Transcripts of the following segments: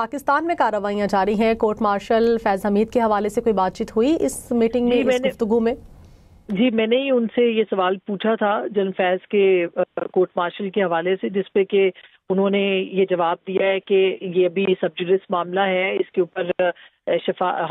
پاکستان میں کارروائیاں جاری ہیں. کورٹ مارشل فیض حمید کے حوالے سے کوئی بات چیت ہوئی اس میٹنگ میں, اس گفتگو میں؟ جی میں نے ہی ان سے یہ سوال پوچھا تھا جنرل فیض کے کورٹ مارشل کے حوالے سے, جس پہ کہ انہوں نے یہ جواب دیا ہے کہ یہ ابھی سب جوڈس معاملہ ہے, اس کے اوپر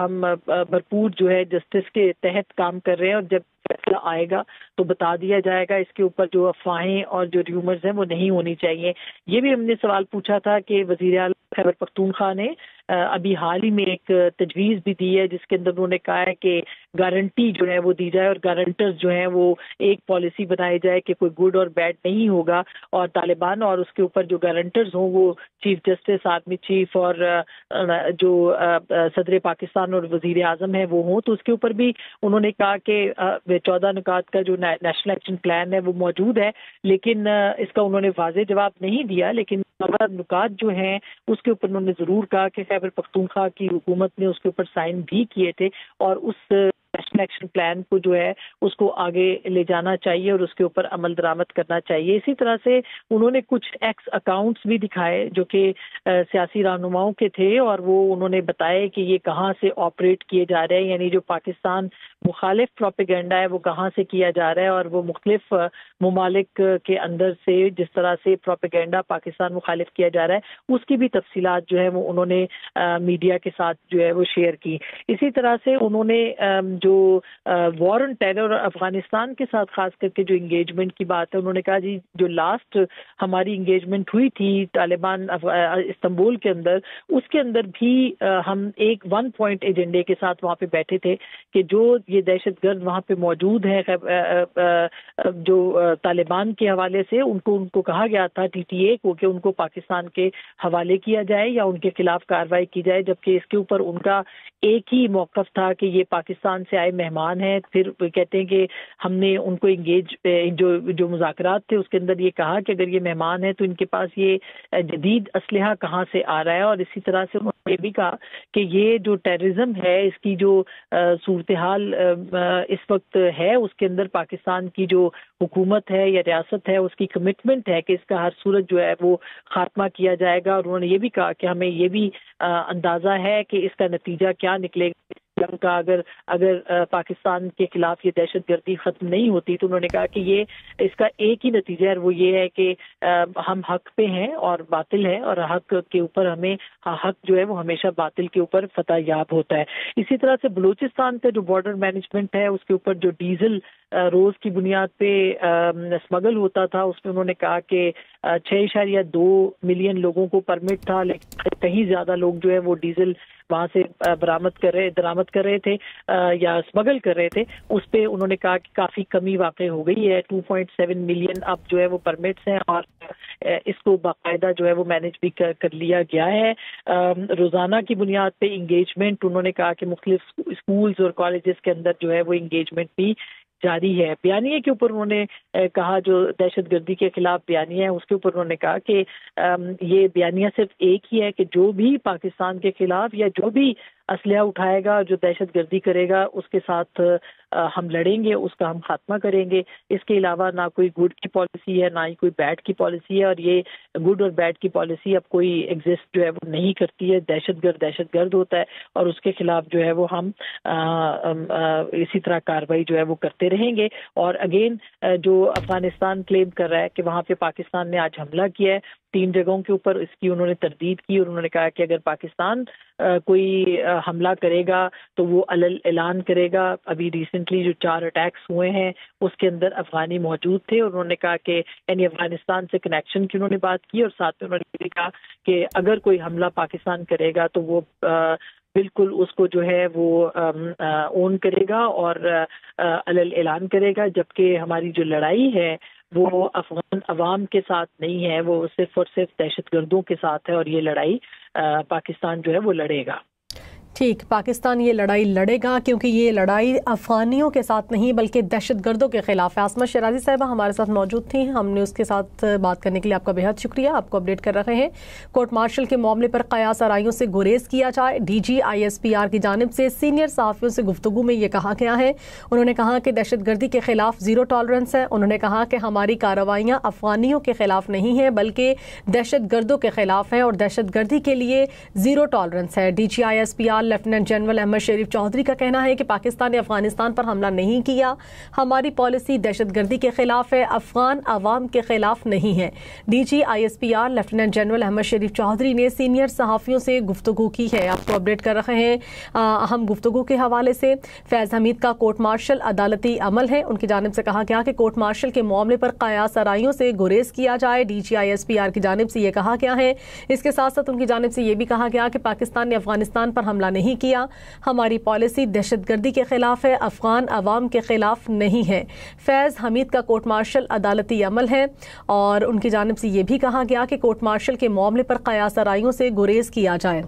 ہم بھرپور جو ہے جسٹس کے تحت کام کر رہے ہیں, اور جب فیصلہ آئے گا تو بتا دیا جائے گا. اس کے اوپر جو افواہیں اور جو ریومرز ہیں وہ نہیں ہونی چاہیے. یہ بھی ہم نے سوال پوچھا تھا کہ وزیر اعلیٰ خیبر پختونخوا نے ابھی حال ہی میں ایک تجویز بھی دی ہے, جس کے اندر انہوں نے کہا ہے کہ گارنٹی جو ہے وہ دی جائے, اور گارنٹرز جو ہیں وہ ایک پالیسی بنائی جائے کہ کوئی گڈ اور بیڈ نہیں ہوگا, اور طالبان اور اس کے اوپر جو گارنٹرز ہوں وہ چیف جسٹس, آرمی چیف اور جو صدر پاکستان اور وزیر اعظم ہیں وہ ہوں. تو اس کے اوپر بھی انہوں نے کہا کہ 14 نکات کا جو نیشنل ایکشن پلان ہے وہ موجود ہے, لیکن اس کا انہوں نے واضح جواب نہیں دیا. لیکن نکات جو ہیں اس کے اوپر انہوں نے ضرور کہا کہ خیبر پختونخوا کی حکومت نے اس کے اوپر سائن بھی کیے تھے, اور اس نیشنل ایکشن پلان کو جو ہے اس کو آگے لے جانا چاہیے اور اس کے اوپر عمل درآمد کرنا چاہیے. اسی طرح سے انہوں نے کچھ ایکس اکاؤنٹس بھی دکھائے جو کہ سیاسی رہنماؤں کے تھے, اور وہ انہوں نے بتایا کہ یہ کہاں سے آپریٹ کیے جا رہے ہیں, یعنی جو پاکستان مخالف پروپیگنڈا ہے وہ کہاں سے کیا جا رہا ہے, اور وہ مختلف ممالک کے اندر سے جس طرح سے پروپیگنڈا پاکستان مخالف کیا جا رہا ہے اس کی بھی تفصیلات جو ہے وہ انہوں نے میڈیا کے ساتھ جو ہے وہ شیئر کی. اسی طرح سے انہوں نے جو وار آن ٹیرر افغانستان کے ساتھ خاص کر کے جو انگیجمنٹ کی بات ہے, انہوں نے کہا جی جو لاسٹ ہماری انگیجمنٹ ہوئی تھی طالبان استنبول کے اندر, اس کے اندر بھی ہم ایک 1 پوائنٹ ایجنڈے کے ساتھ وہاں پہ بیٹھے تھے کہ جو یہ دہشت گرد وہاں پہ موجود ہیں جو طالبان کے حوالے سے ان کو کہا گیا تھا ٹی ٹی اے کو کہ ان کو پاکستان کے حوالے کیا جائے یا ان کے خلاف کارروائی کی جائے, جبکہ اس کے اوپر ان کا ایک ہی موقف تھا کہ یہ پاکستان سے آئے مہمان ہیں. پھر کہتے ہیں کہ ہم نے ان کو جو مذاکرات تھے اس کے اندر یہ کہا کہ اگر یہ مہمان ہیں تو ان کے پاس یہ جدید اسلحہ کہاں سے آ رہا ہے, اور اسی طرح سے انہوں نے یہ بھی کہا کہ یہ جو ٹیررزم ہے اس کی جو صورتحال اس وقت ہے اس کے اندر پاکستان کی جو حکومت ہے یا ریاست ہے اس کی کمٹمنٹ ہے کہ اس کا ہر صورت جو ہے وہ خاتمہ کیا جائے گا. اور انہوں نے یہ بھی کہا کہ ہمیں یہ بھی اندازہ ہے کہ اس کا نتیجہ کیا نکلے گا جنگ کا, اگر پاکستان کے خلاف یہ دہشت گردی ختم نہیں ہوتی. تو انہوں نے کہا کہ یہ اس کا ایک ہی نتیجہ ہے, وہ یہ ہے کہ ہم حق پہ ہیں اور باطل ہے, اور حق کے اوپر ہمیں حق جو ہے وہ ہمیشہ باطل کے اوپر فتح یاب ہوتا ہے. اسی طرح سے بلوچستان کا جو بارڈر مینجمنٹ ہے اس کے اوپر جو ڈیزل روز کی بنیاد پہ اسمگل ہوتا تھا, اس میں انہوں نے کہا کہ 6.2 ملین لوگوں کو پرمٹ تھا, لیکن کہیں زیادہ لوگ جو ہے وہ ڈیزل وہاں سے درآمد کر رہے تھے یا اسمگل کر رہے تھے. اس پہ انہوں نے کہا کہ کافی کمی واقع ہو گئی ہے, 2.7 ملین اب جو ہے وہ پرمٹس ہیں, اور اس کو باقاعدہ جو ہے وہ مینج بھی کر لیا گیا ہے. روزانہ کی بنیاد پہ انگیجمنٹ انہوں نے کہا کہ مختلف اسکولز اور کالجز کے اندر جو ہے وہ انگیجمنٹ بھی جاری ہے. بیانیے کے اوپر انہوں نے کہا جو دہشت گردی کے خلاف بیانیہ ہے اس کے اوپر انہوں نے کہا کہ یہ بیانیہ صرف ایک ہی ہے کہ جو بھی پاکستان کے خلاف یا جو بھی اسلحہ اٹھائے گا, جو دہشت گردی کرے گا, اس کے ساتھ ہم لڑیں گے, اس کا ہم خاتمہ کریں گے. اس کے علاوہ نہ کوئی گڈ کی پالیسی ہے نہ ہی کوئی بیڈ کی پالیسی ہے, اور یہ گڈ اور بیڈ کی پالیسی اب کوئی ایگزسٹ جو ہے وہ نہیں کرتی ہے. دہشت گرد ہوتا ہے, اور اس کے خلاف جو ہے وہ ہم اسی طرح کارروائی جو ہے وہ کرتے رہیں گے. اور اگین جو افغانستان کلیم کر رہا ہے کہ وہاں پہ پاکستان نے آج حملہ کیا ہے 3 جگہوں کے اوپر, اس کی انہوں نے تردید کی, اور انہوں نے کہا کہ اگر پاکستان کوئی حملہ کرے گا تو وہ علل اعلان کرے گا. ابھی ریسنٹلی جو 4 اٹیکس ہوئے ہیں اس کے اندر افغانی موجود تھے, اور انہوں نے کہا کہ یعنی افغانستان سے کنیکشن کی انہوں نے بات کی, اور ساتھ میں انہوں نے یہ بھی کہا کہ اگر کوئی حملہ پاکستان کرے گا تو وہ بالکل اس کو جو ہے وہ اون کرے گا اور علل اعلان کرے گا, جبکہ ہماری جو لڑائی ہے وہ افغان عوام کے ساتھ نہیں ہے, وہ صرف اور صرف دہشت گردوں کے ساتھ ہے, اور یہ لڑائی پاکستان جو ہے وہ لڑے گا. ٹھیک، پاکستان یہ لڑائی لڑے گا کیونکہ یہ لڑائی افغانیوں کے ساتھ نہیں بلکہ دہشت گردوں کے خلاف ہے۔ عاصمہ شیرازی صاحبہ ہمارے ساتھ موجود تھیں، ہم نے اس کے ساتھ بات کرنے کے لیے آپ کا بہت شکریہ۔ آپ کو اپڈیٹ کر رہے ہیں کورٹ مارشل کے معاملے پر قیاس آرائیوں سے گریز کیا جائے۔ ڈی جی ISPR کی جانب سے سینئر صحافیوں سے گفتگو میں یہ کہا گیا ہے، انہوں نے کہا کہ دہشت گردی کے خلاف زیرو ٹالرنس ہے۔ انہوں نے کہا کہ ہماری کارروائیاں افغانیوں کے خلاف نہیں ہیں بلکہ دہشت گردوں کے خلاف ہیں اور دہشت گردی کے لیے زیرو ٹالرنس ہے۔ D G ISPR lieutenant general Ahmed Sharif Chaudhry کا کہنا ہے کہ پاکستان نے افغانستان پر حملہ نہیں کیا، ہماری پالیسی دہشت گردی کے خلاف ہے، افغان عوام کے خلاف نہیں ہے۔ D G ISPR lieutenant general Ahmed Sharif Chaudhry نے سینئر صحافیوں سے گفتگو کی ہے، آپ کو اپڈیٹ کر رہے ہیں اہم گفتگو کے حوالے سے۔ فیض حمید کا کورٹ مارشل عدالتی عمل ہے، ان کی جانب سے کہا گیا کہ کورٹ مارشل کے معاملے پر قیاس آرائیوں سے گریز کیا جائے۔ ڈی جی ISPR کی جانب سے یہ کہا گیا ہے، اس کے ساتھ ساتھ ان کی جانب سے یہ بھی کہا گیا کہ پاکستان نے افغانستان پر حملہ نہیں کیا، ہماری پالیسی دہشت گردی کے خلاف ہے، افغان عوام کے خلاف نہیں ہے۔ فیض حمید کا کورٹ مارشل عدالتی عمل ہے اور ان کی جانب سے یہ بھی کہا گیا کہ کورٹ مارشل کے معاملے پر قیاس آرائیوں سے گریز کیا جائے۔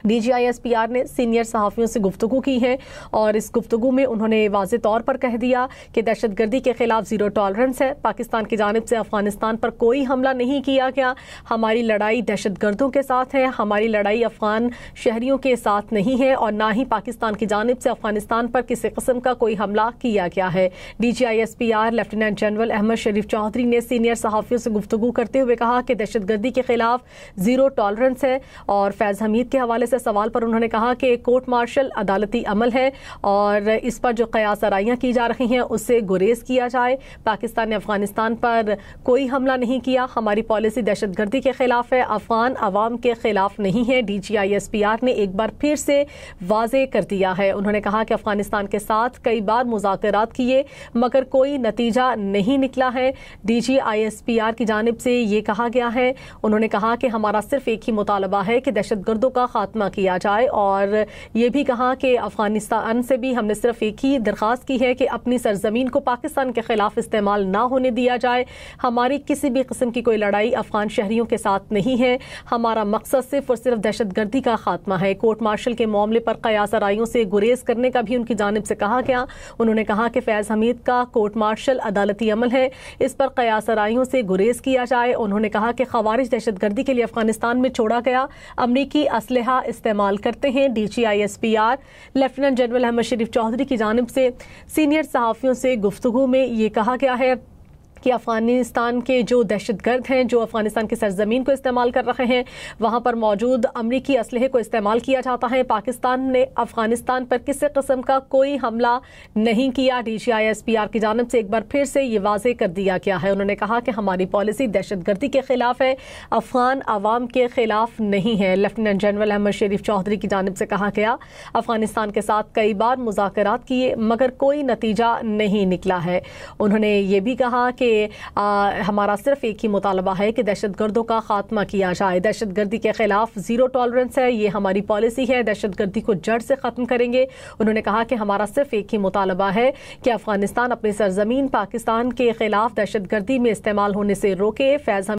ڈی جی ISPR نے سینئر صحافیوں سے گفتگو کی ہے اور اس گفتگو میں انہوں نے واضح طور پر کہہ دیا کہ دہشت گردی کے خلاف زیرو ٹالرنس ہے، پاکستان کی جانب سے افغانستان پر کوئی حملہ نہیں کیا گیا، ہماری لڑائی دہشت گردوں کے ساتھ ہے، ہماری لڑائی افغان شہریوں کے ساتھ نہیں ہے اور نہ ہی پاکستان کی جانب سے افغانستان پر کسی قسم کا کوئی حملہ کیا گیا ہے۔ D G ISPR lieutenant general Ahmed Sharif Chaudhry نے سینئر صحافیوں سے گفتگو کرتے ہوئے کہا کہ دہشت گردی کے خلاف زیرو ٹالرنس ہے اور فیض حمید کے حوالے سے سوال پر انہوں نے کہا کہ کورٹ مارشل عدالتی عمل ہے اور اس پر جو قیاس آرائیاں کی جا رہی ہیں اس سے گریز کیا جائے۔ پاکستان نے افغانستان پر کوئی حملہ نہیں کیا، ہماری پالیسی دہشت گردی کے خلاف ہے، افغان عوام کے خلاف نہیں ہے۔ ڈی جی ISPR نے ایک بار پھر سے واضح کر دیا ہے، انہوں نے کہا کہ افغانستان کے ساتھ کئی بار مذاکرات کیے مگر کوئی نتیجہ نہیں نکلا ہے۔ ڈی جی ISPR کی جانب سے یہ کہا گیا ہے، انہوں نے کہا کہ ہمارا صرف ایک ہی مطالبہ ہے کہ دہشت گردوں کا خاتمہ کیا جائے اور یہ بھی کہا کہ افغانستان سے بھی ہم نے صرف ایک ہی درخواست کی ہے کہ اپنی سرزمین کو پاکستان کے خلاف استعمال نہ ہونے دیا جائے، ہماری کسی بھی قسم کی کوئی لڑائی افغان شہریوں کے ساتھ نہیں ہے، ہمارا مقصد صرف اور صرف دہشت گردی کا خاتمہ ہے۔ کورٹ مارشل کے معاملے پر قیاس آرائیوں سے گریز کرنے کا بھی ان کی جانب سے کہا گیا، انہوں نے کہا کہ فیض حمید کا کورٹ مارشل عدالتی عمل ہے، اس پر قیاس آرائیوں سے گریز کیا جائے۔ انہوں نے کہا کہ خوارج دہشت گردی کے لیے افغانستان میں چھوڑا گیا امریکی اسلحہ استعمال کرتے ہیں۔ D G ISPR lieutenant general Ahmed Sharif Chaudhry کی جانب سے سینئر صحافیوں سے گفتگو میں یہ کہا گیا ہے کہ افغانستان کے جو دہشت گرد ہیں جو افغانستان کی سرزمین کو استعمال کر رہے ہیں، وہاں پر موجود امریکی اسلحے کو استعمال کیا جاتا ہے، پاکستان نے افغانستان پر کسی قسم کا کوئی حملہ نہیں کیا۔ ڈی جی ISPR کی جانب سے ایک بار پھر سے یہ واضح کر دیا گیا ہے، انہوں نے کہا کہ ہماری پالیسی دہشت گردی کے خلاف ہے، افغان عوام کے خلاف نہیں ہے۔ لیفٹیننٹ جنرل احمد شریف چودھری کی جانب سے کہا گیا، افغانستان کے ساتھ کئی بار مذاکرات کیے مگر کوئی نتیجہ نہیں نکلا ہے۔ انہوں نے یہ بھی کہا کہ ہمارا صرف ایک ہی مطالبہ ہے کہ دہشت گردوں کا خاتمہ کیا جائے، دہشت گردی کے خلاف زیرو ٹالرنس ہے، یہ ہماری پالیسی ہے، دہشت گردی کو جڑ سے ختم کریں گے۔ انہوں نے کہا کہ ہمارا صرف ایک ہی مطالبہ ہے کہ افغانستان اپنی سرزمین پاکستان کے خلاف دہشت گردی میں استعمال ہونے سے روکے۔ فیض